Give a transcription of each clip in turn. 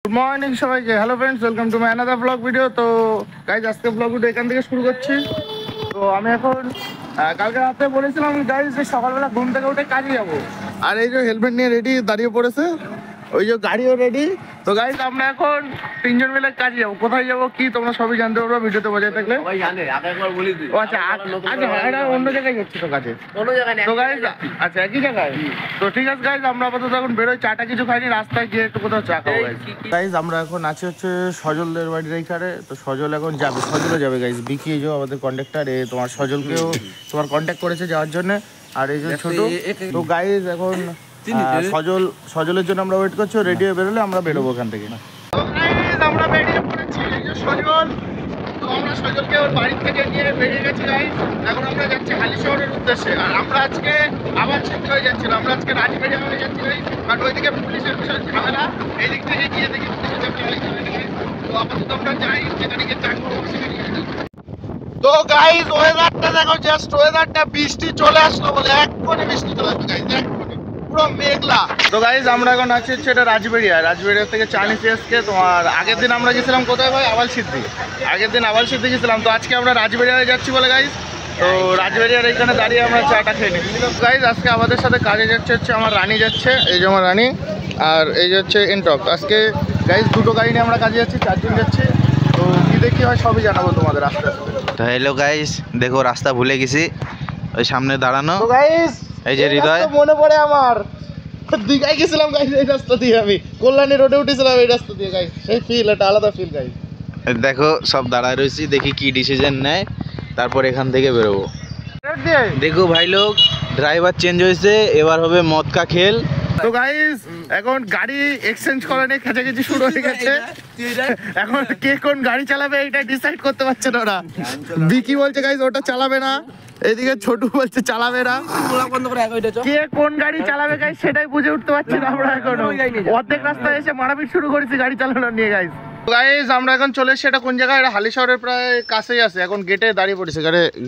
Good morning সবাইকে। Hello friends, welcome to my another blog video. তো guys আজকে blog video এখান থেকে শুরু করছি। তো আমি এখন কালকে রাতে বলেছিলাম গাইজ যে সকালবেলা ঘুম থেকে উঠে কাজে যাবো, আর এই যে হেলমেট নিয়ে রেডি দাঁড়িয়ে পড়েছে, ওই যে গাড়িও রেডি। তো গাইজ আমরা এখন তিনজন মিলে কাজে যাবো। কোথায় যাবো কি তোমরা সবই জানতে পারবো ভিডিওতে বজায় থাকলে। আচ্ছা এটা অন্য জায়গায় যাচ্ছি তো কাজে, তো গাইজ আচ্ছা একই জায়গায়। তো ঠিক আছে গাইজ, আমরা আপাতত এখন বেরোই, চাটা কিছু খাইনি, রাস্তায় গিয়ে একটু কোথাও চা খাবো গাইজ। আমরা এখন আছি হচ্ছে সজলদের বাড়ির এইখানে। তো সজল এখন যাবে, সজলে যাবে গাইজ। বিকি এই যে আমাদের কন্ট্রাক্টর, এ তোমার সজলকেও তোমার কন্ট্যাক্ট করেছে যাওয়ার জন্য। আর এই যে ছোট। তো গাইজ এখন সজলের জন্য আমরা ওয়েট করছি, রেডি হয়ে বেরোলে আমরা বেরোবো ওখান থেকে। আমরা বেরিয়ে পড়েছি, এই যে সজল। তো আমরা সজলকে ওর বাড়ি থেকে নিয়ে বেরিয়ে গেছি গাইজ। এখন আমরা যাচ্ছি হালি শহরের উদ্দেশ্যে। আর আমরা আজকে আবার শিফট হয়ে যাচ্ছিলাম, আমরা আজকে রাজবাড়িয়া হয়ে যাচ্ছি গাইজ। কারণ ওইদিকে পুলিশের বিষয় ঝামেলা, এই দিক থেকে গিয়ে দেখি পুলিশের ঝামেলা। তো আপাতত আমরা যাই, যেখানে গিয়ে চাকরি করবো সেখানে গিয়ে। তো গাইজ ওয়েদারটা দেখো, জাস্ট ওয়েদারটা বৃষ্টি চলে আসলো বলে, এক্ষুনি বৃষ্টি চলে আসলো গাইজ, এক্ষুনি পুরো মেঘলা। তো গাইজ আমরা এখন আছি হচ্ছে এটা রাজবাড়িয়া থেকে চাইনিজ এসকে। তোমার আগের দিন আমরা গেছিলাম কোথায় ভাই, আবাল সিদ্ধি। আগের দিন আবাল সিদ্ধি গেছিলাম, তো আজকে আমরা রাজবাড়িয়ায় যাচ্ছি বলে গাইজ। তো রাজবাড়িয়ার এইখানে দাঁড়িয়ে আমরা চাটা খেয়ে নিই গাইজ। আজকে আমাদের সাথে কাজে যাচ্ছে হচ্ছে আমার রানী যাচ্ছে, এই যে আমার রানী, আর এই যে হচ্ছে এনটক। আজকে গাইজ দুটো গাড়ি নিয়ে আমরা কাজে যাচ্ছি, 4 জন যাচ্ছি। তো কি দেখি হয় সবই জানাবো তোমাদের আস্তে আস্তে। তো হ্যালো গাইস, দেখো রাস্তা ভুলে গেছি, ওই সামনে দাঁড়ানো। তো গাইস এই যে হৃদয়, মনে পড়ে আমার দীঘায় গেছিলাম গাইস, এই রাস্তা দিয়ে আমি কল্যাণী রোডে উঠেছিলাম, এই রাস্তা দিয়ে গাইস। সেই ফিল, একটা আলাদা ফিল গাইস। দেখো সব দাঁড়ায় রয়েছি, দেখি কি ডিসিশন নেয়, তারপর এখান থেকে বেরোবো। দেখো ভাই লোক, ড্রাইভার চেঞ্জ হয়েছে, এবার হবে মদ কা খেল। তো গাইস এখন গাড়ি এক্সচেঞ্জ করে নিয়ে খেঁচাখেঁচি শুরু হয়ে গেছে। এখন কে কোন গাড়ি চালাবে এটা ডিসাইড করতে পারছে না ওরা। বিকি বলছে গাইস ওটা চালাবে না, এদিকে ছোটু বলছে চালাবে না। কে কোন গাড়ি চালাবে গাইস সেটাই বুঝে উঠতে পারছি না আমরা এখনো। অর্ধেক রাস্তায় এসে মারাপিট শুরু করেছি গাড়ি চালানো নিয়ে গাইস। গাইস আমরা এখন চলে এসেছি, এটা কোন জায়গায়, এটা হালি শহরের প্রায় কাছেই আছে। এখন গেটে দাঁড়িয়ে পড়েছে,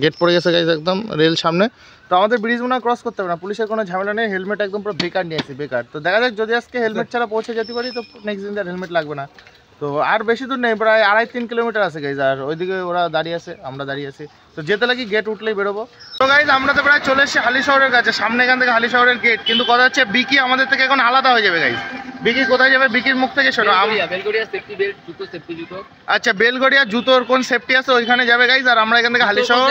গেট পড়ে গেছে গাইস একদম রেল সামনে। তো আমাদের ব্রিজ মনে ক্রস করতে হবে না, পুলিশের কোনো ঝামেলা নেই। হেলমেট একদম পুরো বেকার নিয়ে আসি, বেকার। তো দেখা যাক, যদি আজকে হেলমেট ছাড়া পৌঁছে যেতে পারি তো নেক্সট দিন হেলমেট লাগবে না। তো আর বেশি দূর নেই, প্রায় 2.5-3 কিলোমিটার আছে গাইজ। আর ওইদিকে ওরা দাঁড়িয়ে আছে, আমরা দাঁড়িয়ে আছি। তো যেতে লাগি গেট উঠলেই বেরোবো। তো গাইজ আমরা তো প্রায় চলে এসেছি হালি শহরের কাছে, সামনে এখান থেকে হালি শহরের গেট। কিন্তু কথা হচ্ছে বিকি আমাদের থেকে এখন আলাদা হয়ে যাবে গাইজ। বিকি কোথায় যাবে, বিকির মুখ থেকে শোনো। আচ্ছা বেলগড়িয়া জুতোর কোন সেফটি আছে ওইখানে যাবে গাইজ। আর আমরা এখান থেকে হালি শহর,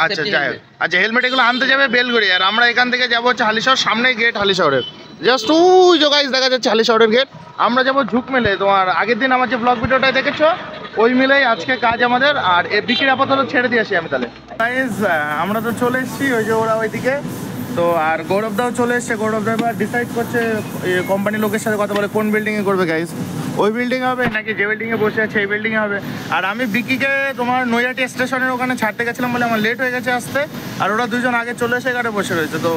আচ্ছা যাই হোক, আচ্ছা হেলমেট এগুলো আনতে যাবে বেলগড়িয়া। আর আমরা এখান থেকে যাবো হচ্ছে হালি শহর, সামনে গেট হালি শহরের, জাস্ট ওই যে গাইজ দেখা যাচ্ছে হালি শহরের গেট। আমরা যাবো ঝুঁক মেলে। তোমার আগের দিন আমার যে ব্লগ ভিডিওটা দেখেছো ওই মিলেই আজকে কাজ আমাদের। আর এ বিকির আপাতত ছেড়ে দিয়ে আসি আমি তাহলে। গাইজ আমরা তো চলে এসেছি, ওই যে ওরা ওইদিকে। তো আর গৌরবদাও চলে এসছে, গৌরবদা এবার ডিসাইড করছে কোম্পানির লোকের সাথে কথা বলে কোন বিল্ডিংয়ে করবে গাইজ। ওই বিল্ডিংয়ে হবে নাকি যে বিল্ডিংয়ে বসে আছে এই বিল্ডিংয়ে হবে। আর আমি বিকিকে তোমার নৈহাটি স্টেশনের ওখানে ছাড়তে গেছিলাম বলে আমার লেট হয়ে গেছে আসতে। আর ওরা দুজন আগে চলে এসে এখানে বসে রয়েছে। তো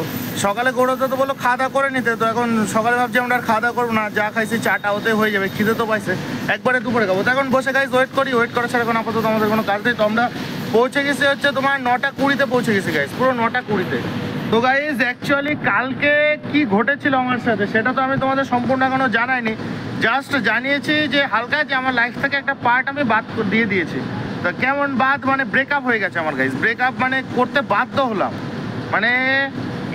সকালে গৌরবদা তো বললো খাওয়া দাওয়া করে নিতে। তো এখন সকালে ভাবছি আমরা আর খাওয়া দাওয়া করবো না, যা খাইছি চাটা ওতে হয়ে যাবে, খিদে তো পাইছে, একবারে দুপুরে খাবো। তো এখন বসে গাইজ ওয়েট করি, ওয়েট করা ছাড়া এখন আপাতত আমাদের কোনো কাজ নেই। তো আমরা পৌঁছে গেছি হচ্ছে তোমার 9টা 20-তে পৌঁছে গেছি গাইজ, পুরো 9টা 20-তে। তো গাইজ অ্যাকচুয়ালি কালকে কি ঘটেছিল আমার সাথে সেটা তো আমি তোমাদের সম্পূর্ণ এখনো জানাইনি, জাস্ট জানিয়েছি যে হালকা যে আমার লাইফ থেকে একটা পার্ট আমি বাদ দিয়ে দিয়েছি। তো কেমন বাদ, মানে ব্রেকআপ হয়ে গেছে আমার গাইজ। ব্রেকআপ মানে করতে বাধ্য হলাম, মানে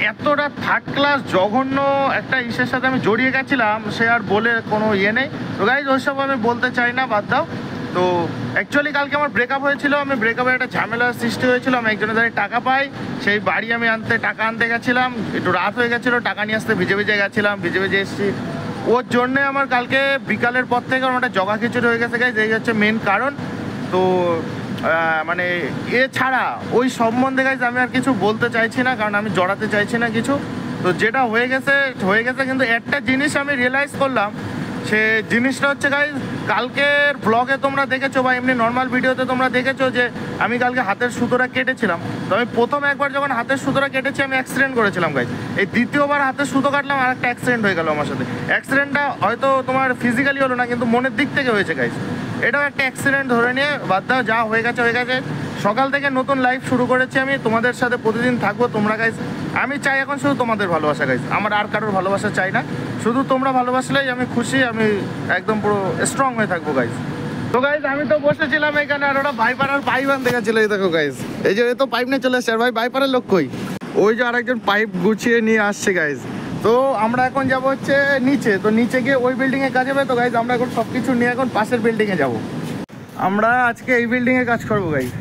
এতটা থার্ড ক্লাস জঘন্য একটা ইসের সাথে আমি জড়িয়ে গেছিলাম, সে আর বলে কোনো ইয়ে নেই। তো গাইজ ওইসব আমি বলতে চাই না, বাদ দাও। তো অ্যাকচুয়ালি কালকে আমার ব্রেকআপ হয়েছিল, আমি ব্রেকআপের একটা ঝামেলার সৃষ্টি হয়েছিল। আমি একজনের দ্বারা টাকা পাই, সেই বাড়ি আমি টাকা আনতে গেছিলাম, একটু রাত হয়ে গেছিলো, টাকা নিয়ে আসতে ভিজে ভিজে গেছিলাম, ভিজে ভিজে এসেছি। ওর জন্যে আমার কালকে বিকালের পর থেকে আমার একটা জগা খিচুড়ি হয়ে গেছে গাইজ, এই হচ্ছে মেন কারণ। তো মানে এছাড়া ওই সম্বন্ধে গাইজ আমি আর কিছু বলতে চাইছি না, কারণ আমি জড়াতে চাইছি না কিছু। তো যেটা হয়ে গেছে হয়ে গেছে, কিন্তু একটা জিনিস আমি রিয়েলাইজ করলাম, সে জিনিসটা হচ্ছে গাইজ কালকের ব্লগে তোমরা দেখেছো বা এমনি নর্মাল ভিডিওতে তোমরা দেখেছো যে আমি কালকে হাতের সুতোটা কেটেছিলাম। তো আমি প্রথম একবার যখন হাতের সুতোটা কেটেছি আমি অ্যাক্সিডেন্ট করেছিলাম গাইজ। এই দ্বিতীয়বার হাতের সুতো কাটলাম আর একটা অ্যাক্সিডেন্ট হয়ে গেল আমার সাথে। অ্যাক্সিডেন্টটা হয়তো তোমার ফিজিক্যালি হলো না, কিন্তু মনের দিক থেকে হয়েছে গাইজ। এটাও একটা অ্যাক্সিডেন্ট ধরে নিয়ে বাদ দাও, যা হয়ে গেছে হয়ে গেছে। সকাল থেকে নতুন লাইফ শুরু করেছি আমি, তোমাদের সাথে প্রতিদিন থাকবো তোমরা গাইজ। আমি চাই এখন শুধু তোমাদের ভালোবাসা গাইজ, আমার আর কারোর ভালোবাসা চাই না, শুধু তোমরা ভালোবাসলেই আমি খুশি, আমি একদম পুরো স্ট্রং হয়ে থাকবো গাইজ। তো গাইজ আমি তো বসেছিলাম এখানে, আর ওরা ভাইপারের পাইপ আনতে গেছিল, এই দেখো গাইজ, এই যে এ তো পাইপ নিয়ে চলে আসছে। আর ভাই ভাইপারের লোক কই? ওই যে আরেকজন পাইপ গুছিয়ে নিয়ে আসছে গাইজ। তো আমরা এখন যাব হচ্ছে নিচে, তো নিচে গিয়ে ওই বিল্ডিংয়ে কাজ হবে। তো গাইজ আমরা এখন সব কিছু নিয়ে এখন পাশের বিল্ডিংয়ে যাব। আমরা আজকে এই বিল্ডিংয়ে কাজ করবো গাইজ,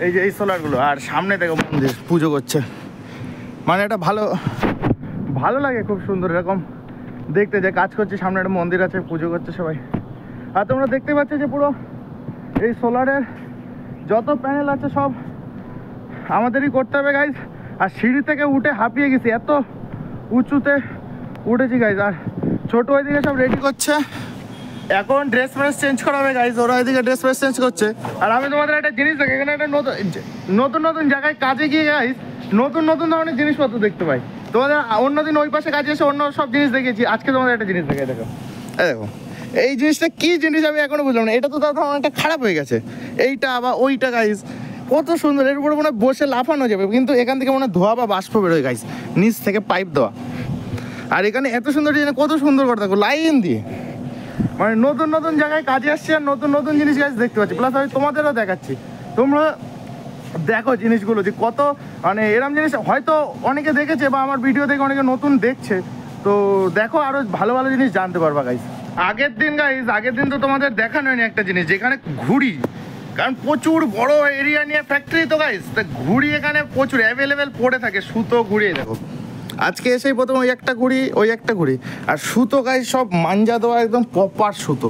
এই যে এই সোলারগুলো। আর সামনে দেখো মন্দির পুজো করছে, মানে এটা ভালো ভালো লাগে, খুব সুন্দর এরকম দেখতে, যে কাজ করছে সামনে একটা মন্দির আছে, পুজো করছে সবাই। আর তোমরা দেখতে পাচ্ছ যে পুরো এই সোলারের যত প্যানেল আছে সব আমাদেরই করতে হবে গাইজ। আর সিঁড়ি থেকে উঠে হাঁপিয়ে গেছি, এত উঁচুতে উঠেছি গাইজ। আর ছোটো ওইদিকে সব রেডি করছে, এখন ড্রেস ফ্রেস চেঞ্জ করা হবে গাইজ, ওরা ওইদিকে ড্রেস ফ্রেস চেঞ্জ করছে। আর আমি তোমাদের একটা জিনিস দেখি, এখানে একটা নতুন নতুন জায়গায় কাজে গিয়ে গাইজ নতুন নতুন ধরনের জিনিসপত্র দেখতে পাই। তোমাদের অন্যদিন ওই পাশে কাজে এসে অন্য সব জিনিস দেখেছি, আজকে তোমাদের একটা জিনিস দেখে দেখো। দেখো এই জিনিসটা কি জিনিস আমি এখনো বুঝলাম না, এটা তো তার অনেকটা খারাপ হয়ে গেছে, এইটা বা ওইটা গাইজ কত সুন্দর, এর উপরে মনে হয় বসে লাফানো যাবে, কিন্তু এখান থেকে মনে হয় ধোয়া বা বাষ্প বেরোয় গাইজ, নিচ থেকে পাইপ দেওয়া। আর এখানে এত সুন্দর ডিজাইন, কত সুন্দর করে দেখো লাইন দিয়ে, মানে নতুন নতুন জায়গায় কাজে আসছে আর নতুন নতুন জিনিস গাছ দেখতে পাচ্ছি। প্লাস আমি তোমাদেরও দেখাচ্ছি, তোমরা দেখো জিনিসগুলো যে কত, মানে এরম জিনিস হয়তো অনেকে দেখেছে বা আমার ভিডিও দেখে অনেকে নতুন দেখছে, তো দেখো আরও ভালো ভালো জিনিস জানতে পারবা গাইজ। আগের দিন তো তোমাদের দেখানো হয়নি একটা জিনিস, যেখানে ঘুড়ি, কারণ প্রচুর বড় এরিয়া নিয়ে ফ্যাক্টরি তো গাইজ, তা ঘুড়ি এখানে প্রচুর অ্যাভেলেবেল পড়ে থাকে, সুতো ঘুরিয়ে দেখো। আজকে এসেই প্রথম ওই একটা ঘুড়ি আর সুতো গাইজ, সব মাঞ্জা দেওয়া একদম প্রপার সুতো,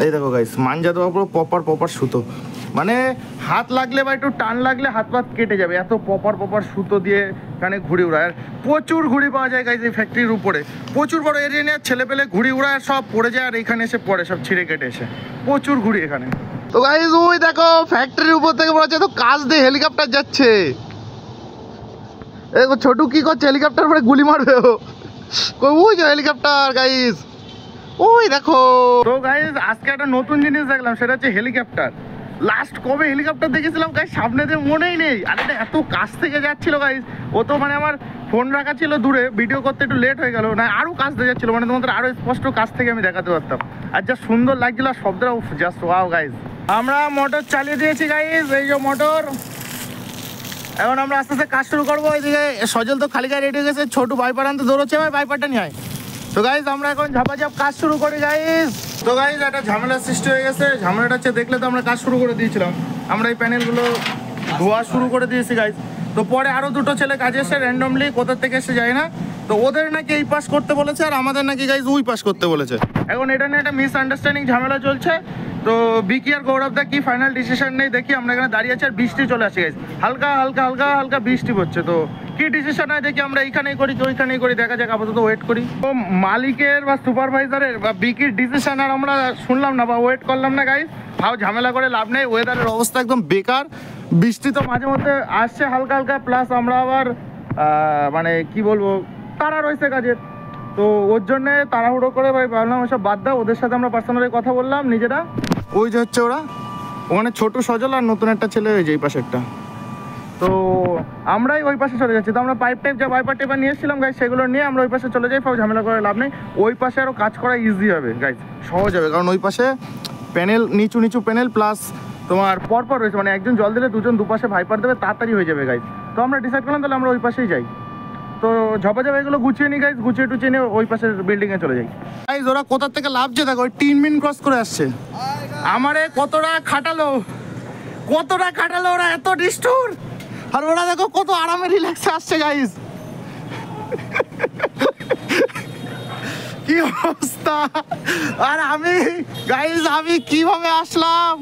এই দেখো গাইজ মাঞ্জা দেওয়া পুরো প্রপার সুতো, মানে হাত লাগলে বা একটু টান লাগলে হাত পাত কেটে যাবে, এত প্রপার সুতো দিয়ে এখানে ঘুড়ি উড়ায়। আর প্রচুর ঘুড়ি পাওয়া যায় গাইজ এই ফ্যাক্টরির উপরে, প্রচুর বড় এরিয়া নিয়ে ছেলে পেলে ঘুড়ি উড়ায়, সব পড়ে যায় আর এখানে এসে পড়ে সব ছিঁড়ে কেটে এসে, প্রচুর ঘুড়ি এখানে। তো গাইজ ওই দেখো ফ্যাক্টরির উপর থেকে মনে হচ্ছে তো কাজ দিয়ে হেলিকপ্টার যাচ্ছে, দেখো ছোটু কি করছে, হেলিকপ্টার পরে গুলি মারবে ও, ওই যে হেলিকপ্টার গাইজ, ওই দেখো। তো গাইজ আজকে একটা নতুন জিনিস দেখলাম, সেটা হচ্ছে হেলিকপ্টার। লাস্ট কবে হেলিকপ্টার দেখেছিলাম গাইজ সামনে দিয়ে মনেই নেই, আর এটা এত কাছ থেকে যাচ্ছিল গাইজ, ও তো মানে আমার ফোন রাখা ছিল দূরে, ভিডিও করতে একটু লেট হয়ে গেল, না আরও কাছ দিয়ে যাচ্ছিলো, মানে তোমাদের আরও স্পষ্ট কাছ থেকে আমি দেখাতে পারতাম, আর যা সুন্দর লাগছিল শব্দটা জাস্ট ওয়াও গাইজ। আমরা মোটর চালিয়ে দিয়েছি গাইজ, এই যে মোটর, এখন আমরা আস্তে আস্তে কাজ শুরু করবো। এইদিকে সজল তো খালি গায়ে রেডি হয়ে গেছে, ছোটু ভাইপার আনতে দৌড়চ্ছে, ভাই ভাইপারটা নিয়ে আয়। তো গাইজ আমরা এখন ঝাপাঝাপ কাজ শুরু করি গাইজ। তো গাইজ একটা ঝামেলার সৃষ্টি হয়ে গেছে, ঝামেলাটা হচ্ছে দেখলে তো আমরা কাজ শুরু করে দিয়েছিলাম, আমরা এই প্যানেলগুলো ধোয়া শুরু করে দিয়েছি গাইজ। তো পরে আরও দুটো ছেলে কাজে এসে র্যান্ডমলি কোথা থেকে এসে যায় না, তো ওদের নাকি এই পাস করতে বলেছে আর আমাদের নাকি গাইজ ওই পাস করতে বলেছে। এখন এটা নিয়ে একটা মিসআন্ডারস্ট্যান্ডিং ঝামেলা চলছে, তো বিকি আর গৌরবদা কি ফাইনাল ডিসিশন নেই দেখি। আমরা এখানে দাঁড়িয়ে আছি আর বৃষ্টি চলে আসে গাইজ, হালকা বৃষ্টি পড়ছে, তো কি ডিসিশন হয় দেখি, আমরা এইখানেই করি কি ওইখানেই করি, দেখা যাক, আপাতত ওয়েট করি। তো মালিকের বা সুপারভাইজারের বা বিকির ডিসিশন আর আমরা শুনলাম না বা ওয়েট করলাম না গাইজ, ভাও ঝামেলা করে লাভ নেই, ওয়েদারের অবস্থা একদম বেকার, বৃষ্টি তো মাঝে মধ্যে আসছে হালকা, প্লাস আমরা আবার মানে কি বলবো তারা রয়েছে কাজের, তো ওর জন্যে তাড়াহুড়ো করে ভাই ভাবলাম ওসব বাদ দাও, ওদের সাথে আমরা পার্সোনালি কথা বললাম নিজেরা, ওই যে হচ্ছে ওরা ওখানে ছোট সজল আর নতুন একটা ছেলে ওই যে এই পাশে একটা, তো আমরাই ওই পাশে চলে যাচ্ছি। তো আমরা পাইপ টাইপ যা ভাইপার টেপার নিয়ে এসেছিলাম গাইজ, সেগুলো নিয়ে আমরা ওই পাশে চলে যাই, সব ঝামেলা করে লাভ নেই, ওই পাশে আরও কাজ করা ইজি হবে গাইজ, সহজ হবে, কারণ ওই পাশে প্যানেল নিচু প্যানেল প্লাস তোমার পরপর রয়েছে, মানে একজন জল দিলে দুজন দুপাশে ভাইপার দেবে, তাড়াতাড়ি হয়ে যাবে গাইজ। তো আমরা ডিসাইড করলাম তাহলে আমরা ওই পাশেই যাই, তো ঝপাঝপ এগুলো গুছিয়ে নিই গাইজ, গুছিয়ে টুচিয়ে নিয়ে ওই পাশের বিল্ডিংয়ে চলে যাই গাইজ। ওরা কোথার থেকে লাভছে দেখো, ওই 3 মিনিট ক্রস করে আসছে, আমারে কতটা খাটালো ওরা, এত ডিস্টুর, আর ওরা দেখো কত আরামে রিল্যাক্সে আসছে গাইজ, কি অবস্থা। আর আমি গাইজ আমি কিভাবে আসলাম,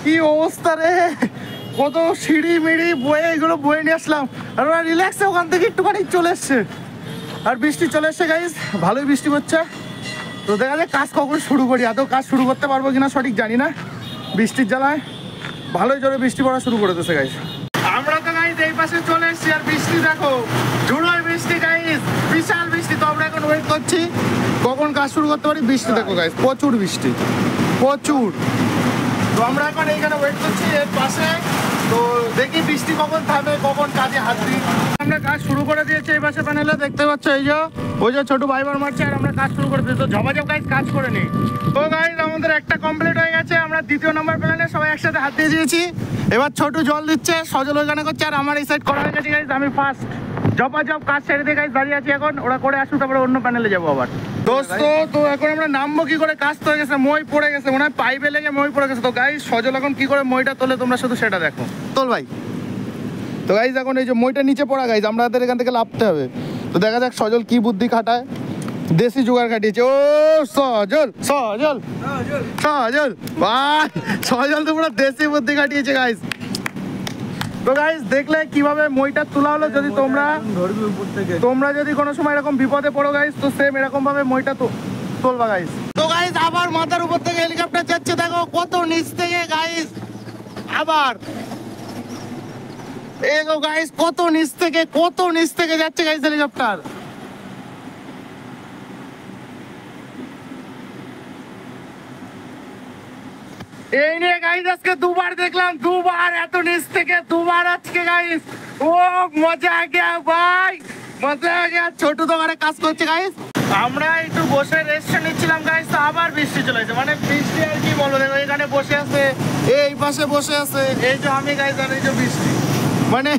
কি অবস্থা রে, কত সিঁড়ি মিড়ি বয়ে এগুলো বয়ে নিয়ে আসলাম, আর ওরা রিল্যাক্সে ওখান থেকে একটুখানি চলে এসছে, আর বৃষ্টি চলে এসছে গাইজ, ভালোই বৃষ্টি হচ্ছে। তো দেখা যায় কাজ কখন শুরু করি, আদৌ কাজ শুরু করতে পারবো কিনা সঠিক জানি না, বৃষ্টির জ্বালায় ভালোই জোরে বৃষ্টি পড়া শুরু করে দিয়েছে গাইজ। আমরা তো গাইজ এই পাশে চলে এসেছি, আর বৃষ্টি দেখো ঝুড়োয় বৃষ্টি গাইজ, বিশাল বৃষ্টি, তো আমরা এখন ওয়েট করছি কখন কাজ শুরু করতে পারি। বৃষ্টি দেখো গাইস, প্রচুর বৃষ্টি, প্রচুর। তো আমরা এখন এইখানে ওয়েট করছি এর পাশে। তো দেখি বৃষ্টি কখন থামে, কখন কাজে হাত দিই। আমরা কাজ শুরু করে দিয়েছি এই পাশে প্যানেলে, দেখতে পাচ্ছ এই যে ওই যে ছোট ভাইবার মারছে আর আমরা কাজ শুরু করে দিয়েছি। তো ঝপাঝপ গাইস কাজ করে নিই। তো গাইস আমাদের একটা কমপ্লিট হয়ে গেছে, আমরা দ্বিতীয় নম্বর প্যানেলে সবাই একসাথে হাত দিয়ে দিয়েছি। এবার ছোট জল দিচ্ছে, সজল ওইখানে করছে আর আমার এই সাইড করা হয়ে গেছে গাইস। আমি ফার্স্ট ঝপাঝপ কাজ ছেড়ে দিয়ে গাইস দাঁড়িয়ে আছি এখন, ওরা করে আসুক তারপরে অন্য প্যানেলে যাবো আবার। দোস্ত তো এখন আমরা নামবো কি করে, কাজ তো হয়ে গেছে, মই পড়ে গেছে মনে হয়, পাইপে লেগে মই পড়ে গেছে। তো গাইস সজল এখন কি করে মইটা তোলে তোমরা শুধু সেটা দেখো। তোল ভাই। তো গাইস এখন এই যে মইটা নিচে পড়া গাইস, আমাদের এখান থেকে লাভতে হবে। তো দেখা যাক সজল কি বুদ্ধি খাটায়, দেশি জোগাড় খাটিয়েছে। ও সজল সজল সজল ভাই, সজল তো পুরো দেশি বুদ্ধি খাটিয়েছে গাইস। তো গাইস দেখলে কিভাবে মইটা তোলা হলো। যদি তোমরা যদি কোনো সময় এরকম বিপদে পড়ো গাইস, তো সেম এরকম ভাবে মইটা তোলবা গাইস। তো গাইস আবার মাথার উপর থেকে হেলিকপ্টার যাচ্ছে, দেখো কত নিচ থেকে গাইস। আবার এগো গাইস কত নিচ থেকে যাচ্ছে গাইস হেলিকপ্টার। এই নিয়ে গাইস আজকে দুবার দেখলাম, দুবার এত নিচ থেকে দুবার আজকে গাইস। ও মজা আ গিয়া ভাই, মজা আ গিয়া। ছোট দোকানে কাজ করছে গাইস, আমরা একটু বসে রেস্ট নিচ্ছিলাম গাইস। তো আবার বৃষ্টি চলে এসেছে, মানে বৃষ্টি আর কি বলবো। দেখো এখানে বসে আছে, এই পাশে বসে আছে, এই যে আমি গাইস আর এই যে বৃষ্টি, মানে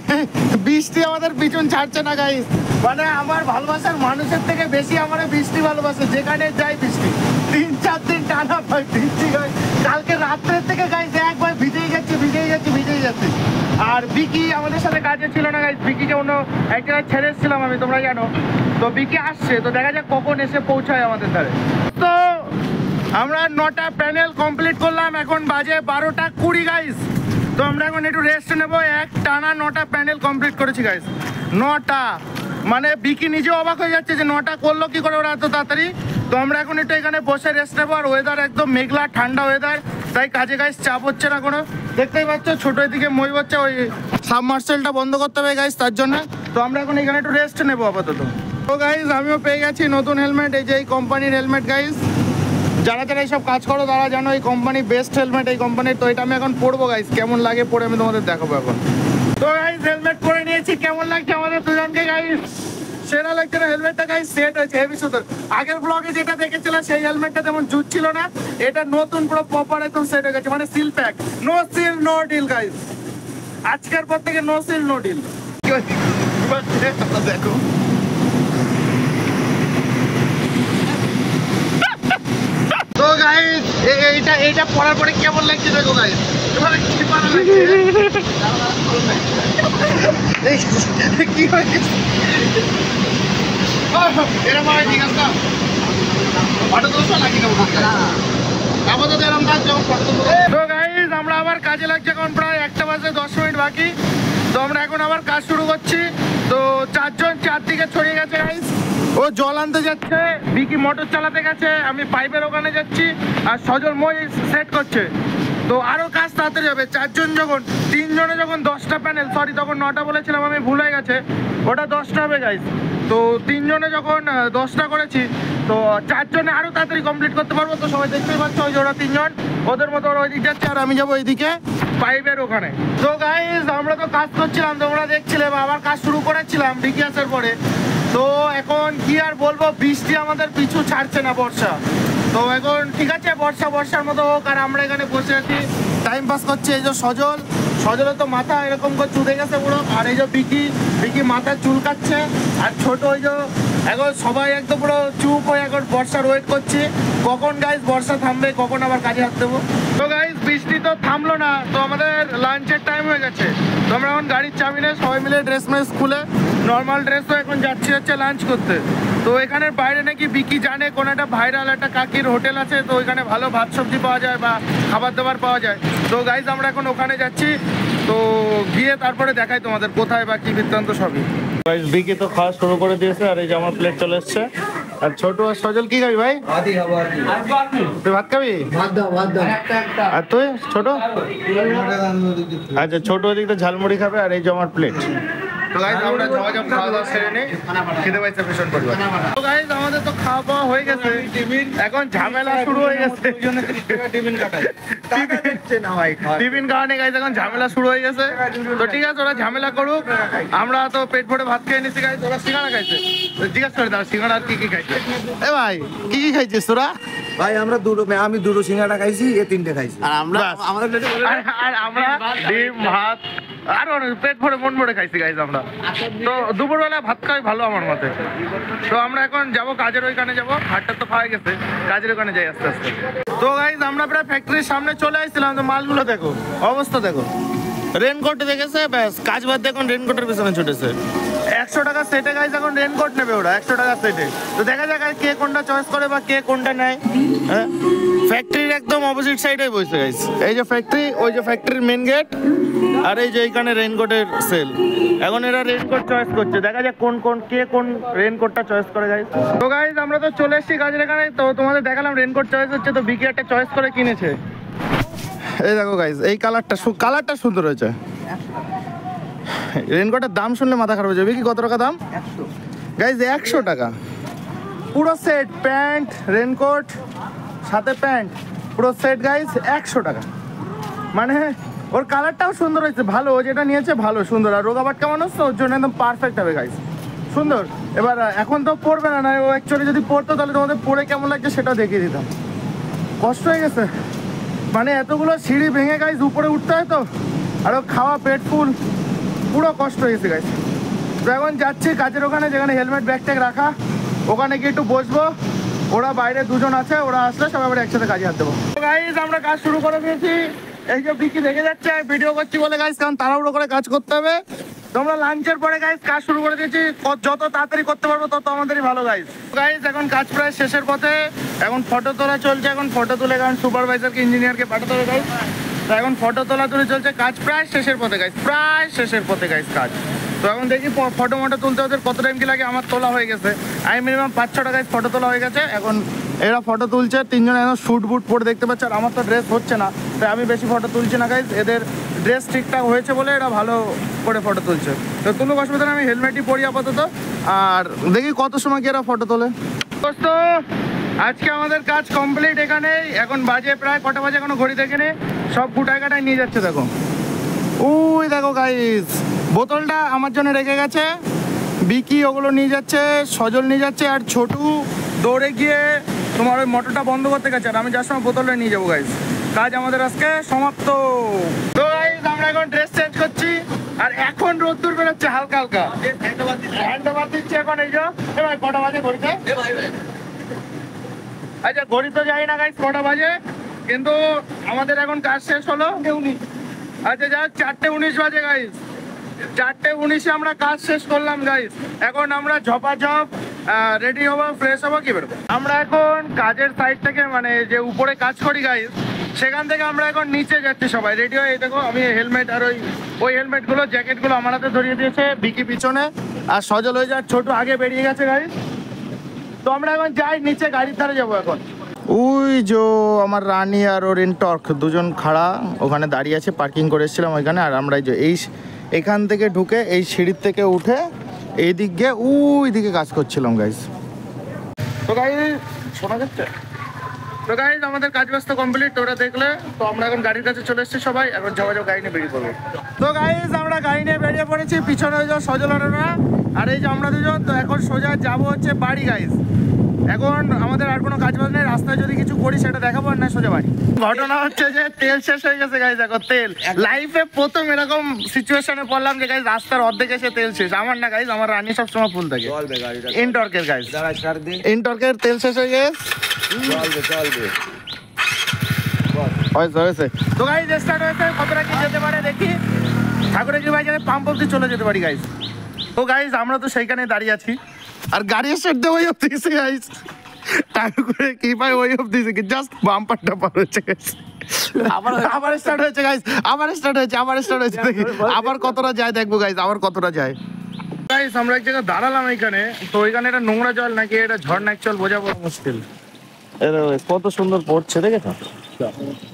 বৃষ্টি আমাদের পিছন ছাড়ছে না গাইস। মানে আমার ভালোবাসার মানুষের থেকে বেশি আমার বৃষ্টি ভালোবাসে, যেখানে যাই বৃষ্টি। 3-4 দিন টানা বৃষ্টি গাইস। কালকে রাত্রের থেকে গাইস একবার ভিজেই যাচ্ছে। আর বিকি আমাদের সাথে কাজে ছিল না গাইস, বিকিকে অন্য এক জায়গায় ছেড়ে এসেছিলাম আমি, তোমরা জানো। তো বিকি আসছে, তো দেখা যাক কখন এসে পৌঁছায় আমাদের ধারে। তো আমরা 9টা প্যানেল কমপ্লিট করলাম, এখন বাজে 12টা 20 গাইস। তো আমরা এখন একটু রেস্ট নেবো। এক টানা 9টা প্যানেল কমপ্লিট করেছি গাইস, 9টা। মানে বিকি নিজেও অবাক হয়ে যাচ্ছে যে 9টা করলো কি করে ওরা এত তাড়াতাড়ি। তো আমরা এখন একটু এখানে বসে রেস্ট নেবো। আর ওয়েদার একদম মেঘলা ঠান্ডা ওয়েদার, তাই কাজে গাইস চাপ হচ্ছে না কোনো। দেখতেই পাচ্ছ ছোট দিকে মই হচ্ছে, ওই সাবমার্সেলটা বন্ধ করতে হবে গাইস তার জন্য। তো আমরা এখন এখানে একটু রেস্ট নেবো আপাতত। তো গাইস আমিও পেয়ে গেছি নতুন হেলমেট, এই যে এই কোম্পানির হেলমেট গাইস। যারা এইসব কাজ করো তারা জানো এই কোম্পানি বেস্ট হেলমেট এই কোম্পানির। তো এটা আমি এখন পরবো গাইস, কেমন লাগে পরে আমি তোমাদের দেখাবো এখন। তো গাইস হেলমেট পরে নিয়েছি, কেমন লাগছে আমাদের দুজনকে গাইস? সেরা লাগছে না হেলমেটটা গাইস, সেট হয়েছে হেভি সুন্দর। আগের ব্লগে যেটা দেখেছিলাম সেই হেলমেটটা তেমন জুট ছিল না, এটা নতুন পুরো প্রপার একদম সেট হয়ে গেছে, মানে seal pack. No seal no deal guys, আজকের পর থেকে নো সিল নো ডিল। দেখো তো গাইস এইটা পড়ার পরে কেমন লাগছে দেখো গাইস। কি হয়েছে এরকম হয় ঠিক আছে, ফটো তো লাগি না আমাদের এরকম কাজ যখন ফটো। তো গাইস আমরা আবার কাজে লাগছে, এখন প্রায় 1টা বাজে 10 মিনিট বাকি। তো আমরা এখন আবার কাজ শুরু করছি। তো 4 জন 4 দিকে ছড়িয়ে গেছে গাইস। ও জল আনতে যাচ্ছে, বিকি মোটর চালাতে গেছে, আমি পাইপের ওখানে যাচ্ছি, আর সজল মই সেট করছে। তো আরো কাজ তাড়াতাড়ি হবে। 4 জন যখন 3 জনে যখন 10টা প্যানেল, সরি তখন 9টা বলেছিলাম আমি, ভুল হয়ে গেছে, ওটা 10টা হবে গাইস। তো 3 জনে যখন 10টা করেছি, তো 4 জনে আরো তাড়াতাড়ি কমপ্লিট করতে পারবো। তো সবাই দেখতেই পাচ্ছ ওই যে ওরা 3 জন, ওদের মতো ওরা ওইদিক যাচ্ছে আর আমি যাবো এইদিকে পাইপের ওখানে। তো গাইস আমরা তো কাজ করছিলাম, তোমরা দেখছিলে, আবার কাজ শুরু করেছিলাম বিকি আসার পরে। তো এখন কি আর বলবো, বৃষ্টি আমাদের পিছু ছাড়ছে না, বর্ষা। তো এখন ঠিক আছে, বর্ষার মতো হোক, আর আমরা এখানে বসে আছি টাইম পাস করছি। এই যে সজলের তো মাথা এরকম করে চুদে গেছে পুরো, আর এই যে বিকি মাথা চুলকাচ্ছে, আর ছোট ওই যে এখন সবাই একদম পুরো চুপ হয়ে এখন বর্ষার ওয়েট করছি, কখন গাইস বর্ষা থামবে, কখন আবার কাজে হাত দেবো। তো গাইস বৃষ্টি তো থামলো না, তো আমাদের লাঞ্চের টাইম হয়ে গেছে। তো আমরা এখন গাড়ির চাবি নিয়ে সবাই মিলে ড্রেস খুলে নর্মাল ড্রেস তো এখন যাচ্ছি হচ্ছে লাঞ্চ করতে। তো এখানের বাইরে নাকি বিকি জানে কোনো একটা ভাইরাল একটা কাকির হোটেল আছে, তো ওইখানে ভালো ভাত সবজি পাওয়া যায় বা খাবার দাবার পাওয়া যায়। তো গাইস আমরা এখন ওখানে যাচ্ছি, তো গিয়ে তারপরে দেখাই তোমাদের কোথায় বা কি বৃত্তান্ত সবই। গাইস বিকি তো খাওয়া শুরু করে দিয়েছে, আর এই যে আমার প্লেট চলে এসছে। আর ছোট আর সজল কি খাবি ভাই? তুই ভাত খাবি? আর তুই ছোট? আচ্ছা ছোট ওদিকটা ঝালমুড়ি খাবে, আর এই যে আমার প্লেট। তো গাইস আমরা ঝমাঝম খাওয়া দাওয়া সেরে নিই, খেতে পাইছে ভীষণ পরিমাণ। তো গাইস আমাদের তো খাওয়া পাওয়া হয়ে গেছে, এখন ঝামেলা শুরু হয়ে গেছে। টিফিন খাওয়া নিয়ে গাইস এখন ঝামেলা শুরু হয়ে গেছে। তো ঠিক আছে, ওরা ঝামেলা করুক, আমরা তো পেট ভরে ভাত খেয়ে নিছি গাইস। ওরা সিঙ্গাড়া খাইছে, জিজ্ঞাসা করে দাও সিঙ্গাড়া আর কি কি খাইছে। এ ভাই কি কি খাইছিস তোরা? ভাই আমি দুটো সিঙ্গাড়া খাইছি, এ তিনটে খাইছি। আর আমরা ডিম ভাত আর পেট ভরে মন ভরে খাইছি গাইস আমরা। তো দুপুরবেলা ভাত খাই ভালো আমার মতে। তো আমরা এখন যাব কাজের ওইখানে যাব, ভাতটা তো খাওয়া গেছে, কাজের ওইখানে যাই আস্তে আস্তে। তো গাইস আমরা প্রায় ফ্যাক্টরির সামনে চলে আসছিলাম। তো মালগুলো দেখো, অবস্থা দেখো, রেনকোট দেখেছে ব্যাস, কাজ বাদ দেখুন রেনকোটের পিছনে ছুটেছে। 100 টাকা সেটে গাইস এখন রেনকোট নেবে ওরা, 100 টাকা সেটে। তো দেখা যাক আর কে কোনটা চয়েস করে বা কে কোনটা নেয়। হ্যাঁ, ফ্যাক্টরির একদম অপোজিট সাইডে বসে গাইস, এই যে ফ্যাক্টরি, ওই যে ফ্যাক্টরির মেন গেট, আর এই যে এইখানে রেনকোটের সেল। এখন এরা রেনকোট চয়েস করছে, দেখা যাক কে কোন রেনকোটটা চয়েস করে গাইস। তো গাইস আমরা তো চলে এসেছি কাজের এখানে। তো তোমাদের দেখালাম রেনকোট চয়েস হচ্ছে, তো বিকি একটা চয়েস করে কিনেছে। এই দেখো গাইস, এই কালারটা সুন্দর হয়েছে। রেনকোটের দাম শুনলে মাথা খারাপ হয়ে যাবে। কি কত টাকা দাম? গাইস 100 টাকা পুরো সেট, প্যান্ট রেনকোট সাথে প্যান্ট পুরো সেট গাইস 100 টাকা। মানে ওর কালারটাও সুন্দর হয়েছে, ভালো, ও যেটা নিয়েছে ভালো সুন্দর। আর রোগাবাটকা মানুষ তো, ওর জন্য একদম পারফেক্ট হবে গাইস, সুন্দর। এবার এখন তো পড়বে না, ও অ্যাকচুয়ালি যদি পড়তো তাহলে তোমাদের পড়ে কেমন লাগছে সেটা দেখিয়ে দিতাম। কষ্ট হয়ে গেছে, মানে এতগুলো সিঁড়ি ভেঙে গাইস উপরে উঠতে হয় তো, আরও খাওয়া পেট ফুল, পুরো কষ্ট হয়ে গেছে গাইস। তো এখন যাচ্ছি কাজের ওখানে, যেখানে হেলমেট ব্যাগ ট্যাগ রাখা, ওখানে গিয়ে একটু বসবো। ওরা বাইরে দুজন আছে, ওরা আসলে সবাই আবার একসাথে কাজে হাত দেবো। গাইস আমরা কাজ শুরু করে দিয়েছি। এই যে বিকি দেখে যাচ্ছে ভিডিও করছি বলে গাইস, কারণ তাড়াহুড়ো করে কাজ করতে হবে। তোমরা লাঞ্চের পরে গাইস কাজ শুরু করে দিয়েছি, যত তাড়াতাড়ি করতে পারবো তত আমাদেরই ভালো গাইস। গাইস এখন কাজ প্রায় শেষের পথে, এখন ফটো তোলা চলছে। এখন ফটো তুলে কারণ সুপারভাইজারকে ইঞ্জিনিয়ারকে পাঠাতে হবে গাইস। তো এখন ফটো তোলা তুলে চলছে, কাজ প্রায় শেষের পথে গাইস, প্রায় শেষের পথে গাইস কাজ। তো এখন দেখি ফটো মটো তুলতে ওদের কত টাইম কি লাগে। আমার তোলা হয়ে গেছে, আমি মিনিমাম 5-6 টাকায় ফটো তোলা হয়ে গেছে। এখন এরা ফটো তুলছে, তিনজন এখন স্যুট বুট পরে দেখতে পাচ্ছে। আর আমার তো ড্রেস হচ্ছে না, তাই আমি বেশি ফটো তুলছি না গাইস। এদের ড্রেস ঠিকঠাক হয়েছে বলে এরা ভালো করে ফটো তুলছে। তো তুলুক, অসুবিধা নেই, আমি হেলমেটই পরি আপাতত। আর দেখি কত সময় কি এরা ফটো তোলে। তো আজকে আমাদের কাজ কমপ্লিট এখানেই। এখন বাজে প্রায় কটা বাজে এখনো ঘড়ি দেখে নে, সব গুটায় কাটায় নিয়ে যাচ্ছে। দেখো ওই দেখো গাইস, বোতলটা আমার জন্য রেখে গেছে, বিকি ওগুলো নিয়ে যাচ্ছে, সজল নিয়ে যাচ্ছে, আর ছোটু দৌড়ে গিয়ে তোমার ওই মোটরটা বন্ধ করতে গেছে। আর আমি যার সময় বোতলটা নিয়ে যাবো গাইস। কাজ আমাদের আজকে সমাপ্ত। তো গাইস আমরা এখন ড্রেস চেঞ্জ করছি, আর এখন রোদ্দুর বেরোচ্ছে হালকা হালকা, হ্যান্ডওভার দিচ্ছে এখন। এই যে ভাই কটা বাজে ঘড়িতে? আচ্ছা ঘড়ি তো যাই না গাইস কটা বাজে, কিন্তু আমাদের এখন কাজ শেষ হলো। আচ্ছা যাক 4:19 বাজে গাইস, 4:19-এ আমরা কাজ শেষ করলাম গাইস। এখন আমরা ঝপাঝপ রেডি হবো, ফ্রেশ হবো, কি বেরোবো। আমরা এখন কাজের সাইড থেকে, মানে যে উপরে কাজ করি গাইস, সেখান থেকে আমরা এখন নিচে যাচ্ছি সবাই রেডি হয়ে। দেখো আমি হেলমেট আর ওই হেলমেটগুলো জ্যাকেটগুলো আমার হাতে ধরিয়ে দিয়েছে বিকি পিছনে, আর সজল হয়ে যাওয়ার ছোট আগে বেরিয়ে গেছে গাইস। তো আমরা এখন যাই নিচে, গাড়ির ধারে যাবো এখন। ওই যে আমার রানী আর ওর ইনটর্ক দুজন খাড়া ওখানে দাঁড়িয়ে আছে, পার্কিং করে এসেছিলাম ওইখানে। আর আমরা যে এখান থেকে ঢুকে এই সিঁড়ির থেকে উঠে এই দিক গিয়ে ওই দিকে কাজ করছিলাম গাইস। তো গাইস শোনা যাচ্ছে? তো গাইস আমাদের কাজ ব্যস্ত কমপ্লিট, তোরা দেখলে। তো আমরা এখন গাড়ির কাছে চলে এসেছি সবাই, এখন ঝপাঝপ গাড়ি নিয়ে বেরিয়ে পড়বো। তো গাইস আমরা গাড়ি নিয়ে বেরিয়ে পড়েছি, পিছনে ওই যে সজল আর এই যে আমরা দুজন। তো এখন সোজা যাবো হচ্ছে বাড়ি গাইস। এখন আমাদের আর কোনো কাজ বাজ নেই, রাস্তায় যদি কিছু করি সেটা দেখাবো, আর না সোজা বাড়ি। ঘটনা হচ্ছে যে তেল শেষ হয়ে গেছে গাইস। এখন তেল লাইফে প্রথম এরকম সিচুয়েশনে পড়লাম যে গাইস রাস্তার অর্ধেক এসে তেল শেষ। আমার না গাইস, আমার রানী সবসময় ফুল থাকে। ইনটর্কের গাইস, ইনটর্কের তেল শেষ হয়ে গেছে। হয়েছে তো গাইস, স্টার্ট হয়েছে। কতটা কি যেতে পারে দেখি, ঠাকুরের কি ভাই জানে পাম্প অব্দি চলে যেতে পারি গাইস। তো গাইস আমরা তো সেইখানে দাঁড়িয়ে আছি, আর গাড়ি স্টার্ট দিয়ে ওই অব্দি গেছে গাইস। ঠাকুরের কি ভাই ওই অব্দি গেছে, জাস্ট বাম্পারটা পার হচ্ছে গাইস। আবার স্টার্ট হয়েছে গাইস, আবার স্টার্ট হয়েছে দেখি আবার কতটা যায় দেখবো গাইস, আবার কতটা যায়। গাইস আমরা এক জায়গায় দাঁড়ালাম এইখানে, তো ওইখানে এটা নোংরা জল নাকি এটা ঝর্ণা, অ্যাকচুয়াল বোঝাবো মুশকিল। কত সুন্দর পড়ছে দেখেছো,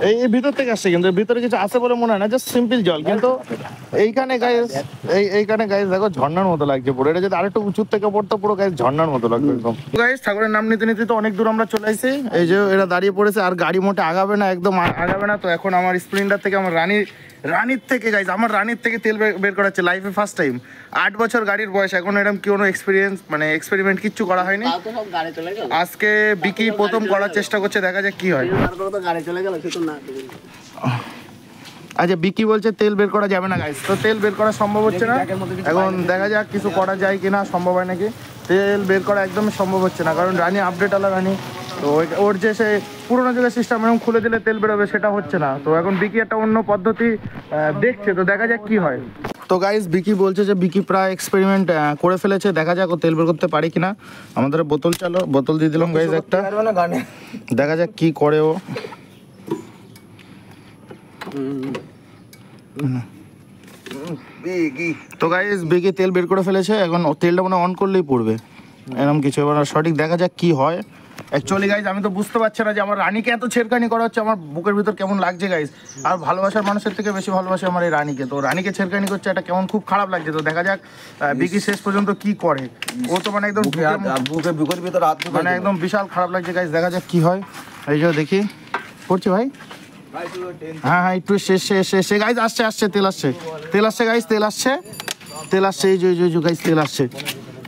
এই ভিতর থেকে আসছে, কিন্তু ভিতরে কিছু আছে বলে মনে হয় না, জাস্ট সিম্পল জল। কিন্তু এইখানে গাইস, এইখানে গাইস দেখো ঝর্ণার মতো লাগছে পুরো। এটা যদি আরেকটু উঁচু থেকে পড়তো পুরো গাইস ঝর্ণার মতো লাগবে একদম। গাইস ঠাকুরের নাম নিতে নিতে তো অনেক দূর আমরা চলে আসছি। এই যে এরা দাঁড়িয়ে পড়েছে, আর গাড়ি মোটে আগাবে না, একদম আগাবে না। তো এখন আমার স্প্লেন্ডার থেকে আমার রানীর থেকে গাইস, আমার রানীর থেকে তেল বের করাচ্ছে লাইফে ফার্স্ট টাইম। 8 বছর গাড়ির বয়স, এখন এরকম কোনো এক্সপিরিয়েন্স মানে এক্সপেরিমেন্ট কিচ্ছু করা হয়নি। আজকে বিকি প্রথম করার চেষ্টা করছে, দেখা যাক কি হয়। আচ্ছা বিকি বলছে তেল বের করা যাবে না গাইস, তো তেল বের করা সম্ভব হচ্ছে না। এখন দেখা যাক কিছু করা যায় কিনা, সম্ভব হয় নাকি। তেল বের করা একদমই সম্ভব হচ্ছে না, কারণ রানী আপডেট আলা রানী, তো ওর যে সে পুরোনো যুগের সিস্টেম এরকম খুলে দিলে তেল বেরোবে, সেটা হচ্ছে না। তো এখন বিকি একটা অন্য পদ্ধতি দেখছে, তো দেখা যাক কি হয়। তো গাইস বিকি বলছে যে বিকি প্রায় এক্সপেরিমেন্ট করে ফেলেছে, দেখা যাক ও তেল বের করতে পারে কিনা। আমাদের বোতল দিয়ে দিলাম গাইস একটা, দেখা যাক কি করে ও। তো গাইস বিকি তেল বের করে ফেলেছে, এখন তেলটা মনে অন করলেই পড়বে এরকম কিছু। এবার সঠিক দেখা যাক কি হয়। অ্যাকচুয়ালি গাইজ আমি তো বুঝতে পারছি না যে আমার রানীকে এত ছেড়খানি করা হচ্ছে, আমার বুকের ভিতর কেমন লাগছে গাইজ। আর ভালোবাসার মানুষের থেকে বেশি ভালোবাসে আমার এই রানীকে, তো রানীকে ছেড়খানি করছে, এটা কেমন খুব খারাপ লাগছে। তো দেখা যাক বিকি শেষ পর্যন্ত কি করে। ও তো মানে একদম বুকের ভিতর মানে একদম বিশাল খারাপ লাগছে গাইজ, দেখা যাক কি হয়। এই যে দেখি পড়ছি ভাই, হ্যাঁ একটু শেষ গাইজ, আসছে তেল আসছে গাইজ, তেল আসছে এই যে গাইজ তেল আসছে।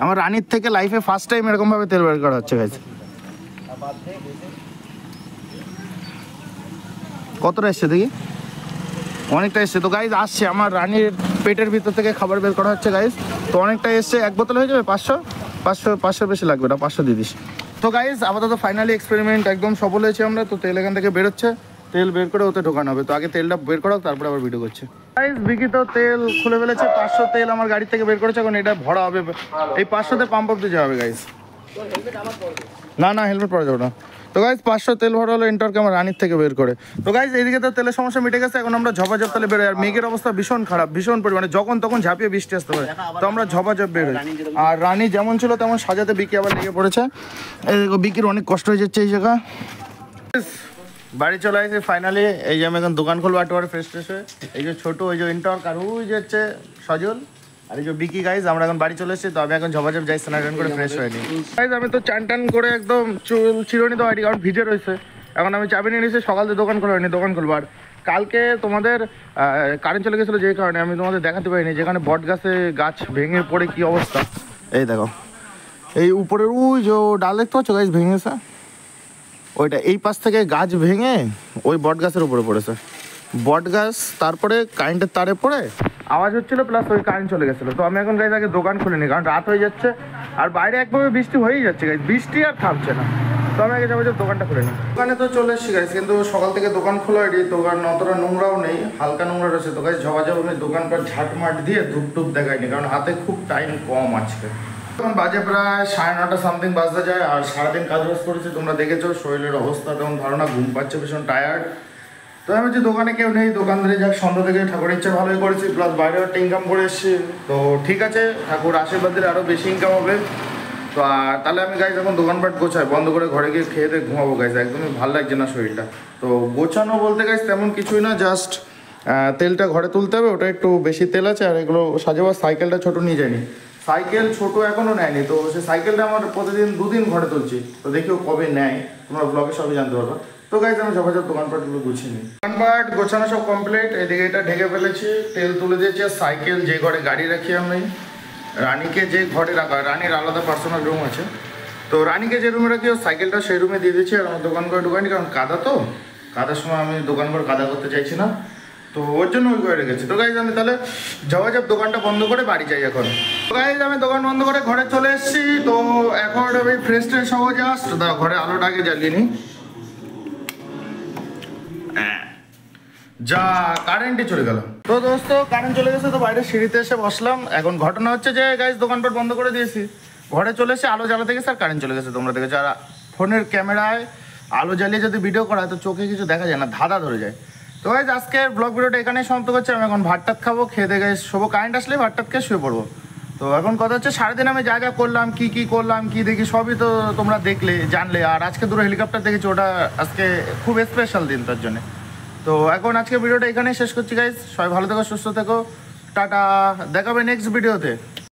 আমার রানীর থেকে লাইফে ফার্স্ট টাইম এরকম ভাবে তেল বের করা হচ্ছে গাইজ। কতটা এসছে দেখি, অনেকটা এসছে। তো গাইজ আসছে, আমার রানীর পেটের ভিতর থেকে খাবার বের করা হচ্ছে গাইজ। তো অনেকটা এসছে, এক বোতল হয়ে যাবে 500 বেশি লাগবে না, 500 দিয়ে দিস। তো গাইজ আপাতত ফাইনালি এক্সপেরিমেন্ট একদম সফল হয়েছে আমরা। তো তেল এখান থেকে বেরোচ্ছে, তেল বের করে ওতে ঢোকানো হবে। তো আগে তেলটা বের করাও, তারপরে আবার ভিডিও করছে। গাইজ বিকি তো তেল খুলে ফেলেছে, 500 তেল আমার গাড়ি থেকে বের করেছে। এখন এটা ভরা হবে, এই 500তে পাম্প অফ দিতে হবে গাইজ। না হেলমেট পরা যাবে না। তো গাইজ 500 তেল ভরা হলো এন্টারকে আমার রানীর থেকে বের করে। তো গাইজ এইদিকে তো তেলের সমস্যা মিটে গেছে, এখন আমরা ঝপাঝপ তাহলে বেরোয়। আর মেঘের অবস্থা ভীষণ খারাপ, ভীষণ পরিমাণে, যখন তখন ঝাঁপিয়ে বৃষ্টি আসতে পারে। তো আমরা ঝপাঝপ বেরোই। আর রানী যেমন ছিল তেমন সাজাতে বিকি আবার লেগে পড়েছে। এই দেখো বিকির অনেক কষ্ট হয়ে যাচ্ছে এই জায়গা। বাড়ি চলে আসছে ফাইনালি। এই যে আমি এখন দোকান খুলবো একটু ফ্রেশ হয়ে। এই যে ছোটো ওই যে ইন্টার আর ওই যে হচ্ছে সজল আর এই যে বিকি গাইজ, আমরা এখন বাড়ি চলে এসেছি। তো আমি এখন ঝপাঝপ যাই স্নান করে ফ্রেশ হয়ে নিই গাইজ। আমি তো চান করে একদম চুল চিরুনি তো আইডি কারণ ভিজে রয়েছে। এখন আমি চাবি নিয়ে নিয়েছি, সকাল থেকে দোকান খোলা হয়নি, দোকান খুলবো। আর কালকে তোমাদের কারেন্ট চলে গেছিলো, যে কারণে আমি তোমাদের দেখাতে পারিনি যেখানে বট গাছ ভেঙে পড়ে কি অবস্থা। এই দেখো এই উপরের ওই যে ডাল দেখতে পাচ্ছ গাছ ভেঙেছে, ওইটা এই পাশ থেকে গাছ ভেঙে ওই বট গাছের উপরে পড়েছে। বট গাছ তারপরে কারেন্টের তারে পড়ে আওয়াজ হচ্ছিলো, প্লাস ওই কারেন্ট চলে গেছিলো। তো আমি এখন গাইজ আগে দোকান খুলে নিই, কারণ রাত হয়ে যাচ্ছে আর বাইরে একভাবে বৃষ্টি হয়েই যাচ্ছে গাইজ, বৃষ্টি আর থামছে না। তো আমি আগে যাবো যে দোকানটা খুলে নিই। দোকানে তো চলে এসেছি গাইজ, কিন্তু সকাল থেকে দোকান খোলা হয়নি, দোকান অতটা নোংরাও নেই, হালকা নোংরা রয়েছে। তো গাইজ ঝপাঝপ আমি দোকানটা ঝাঁটমাট দিয়ে ধূপ দেখাইনি, কারণ হাতে খুব টাইম কম আজকে। এখন বাজে প্রায় 9:30 সামথিং বাজতে যায়। আর সারাদিন কাজ করেছি, তোমরা দেখেছো শরীরের অবস্থা তেমন ধারণা, ঘুম পাচ্ছে, ভীষণ টায়ার্ড। তো আমি যে দোকানে কেউ নেই, দোকানদারে যাক সন্ধ্যা থেকে ঠাকুরের ইচ্ছা ভালোই করেছি, প্লাস বাইরে একটা ইনকাম করে এসেছি। তো ঠিক আছে, ঠাকুর আশীর্বাদ দিলে আরও বেশি ইনকাম হবে। তো আর তাহলে আমি গাইজ এখন দোকানপাট গোছাই, বন্ধ করে ঘরে গিয়ে খেয়ে দিয়ে ঘুমাবো গাইজ, একদমই ভালো লাগছে না শরীরটা। তো গোছানো বলতে গাইজ তেমন কিছুই না, জাস্ট তেলটা ঘরে তুলতে হবে, ওটা একটু বেশি তেল আছে। আর এগুলো সাজাবার সাইকেলটা ছোটো নিয়ে যায়নি, সাইকেল ছোটো এখনও নেয়নি। তো সেই সাইকেলটা আমার প্রতিদিন 2 দিন ঘরে তুলছি, তো দেখিও কবে নেয়, তোমরা ব্লগে সবই জানতে পারবা। তো গাইজ আমি ঝপাঝপ দোকানপাটগুলো গুছিয়ে নিই। দোকানপাট গোছানো সব কমপ্লিট, এদিকে এটা ঢেকে ফেলেছি, তেল তুলে দিয়েছি। আর সাইকেল যে ঘরে গাড়ি রাখি আমি, রানীকে যে ঘরে রাখা, রানীর আলাদা পার্সোনাল রুম আছে, তো রানীকে যে রুমে রাখি ও সাইকেলটা সেই রুমে দিয়ে দিচ্ছি। আর আমার দোকান করে ঢুকাইনি, কারণ কাদা, তো কাদার সময় আমি দোকান করে কাদা করতে চাইছি না, তো ওর জন্য ওই করে রেখেছি। তো গাইজ আমি তাহলে ঝপাঝপ দোকানটা বন্ধ করে বাড়ি যাই এখন। তো গাইজ আমি দোকান বন্ধ করে ঘরে চলে এসেছি। তো এখন আমি ফ্রেশ হয়ে জাস্ট ঘরে আলোটা আগে জ্বালিয়ে নিই। যা কারেন্টই চলে গেল। তো দোস্ত কারেন্ট চলে গেছে, তো বাইরে সিঁড়িতে এসে বসলাম। এখন ঘটনা হচ্ছে যে গাইজ দোকানপাট বন্ধ করে দিয়েছি, ঘরে চলে এসে আলো জ্বালাতে গেছে আর কারেন্ট চলে গেছে। তোমরা দেখেছো, আর ফোনের ক্যামেরায় আলো জ্বালিয়ে যদি ভিডিও করা হয় তো চোখে কিছু দেখা যায় না, ধাঁধা ধরে যায়। তো গাইজ আজকের ব্লগ ভিডিওটা এখানেই সমাপ্ত করছি। আমি এখন ভাতটাত খাবো, খেয়ে দিয়ে গাইজ শোবো, কারেন্ট আসলে ভাতটাত খেয়ে শুয়ে পড়বো। তো এখন কথা হচ্ছে সারাদিন আমি যা যা করলাম কি করলাম কি দেখি সবই তো তোমরা দেখলে জানলে। আর আজকে দুটো হেলিকপ্টার দেখেছি, ওটা আজকে খুব স্পেশাল দিন তার জন্য। তো এখন আজকে ভিডিওটা এখানেই শেষ করছি গাইজ। সবাই ভালো থেকো, সুস্থ থেকো, টাটা, দেখাবে নেক্সট ভিডিওতে।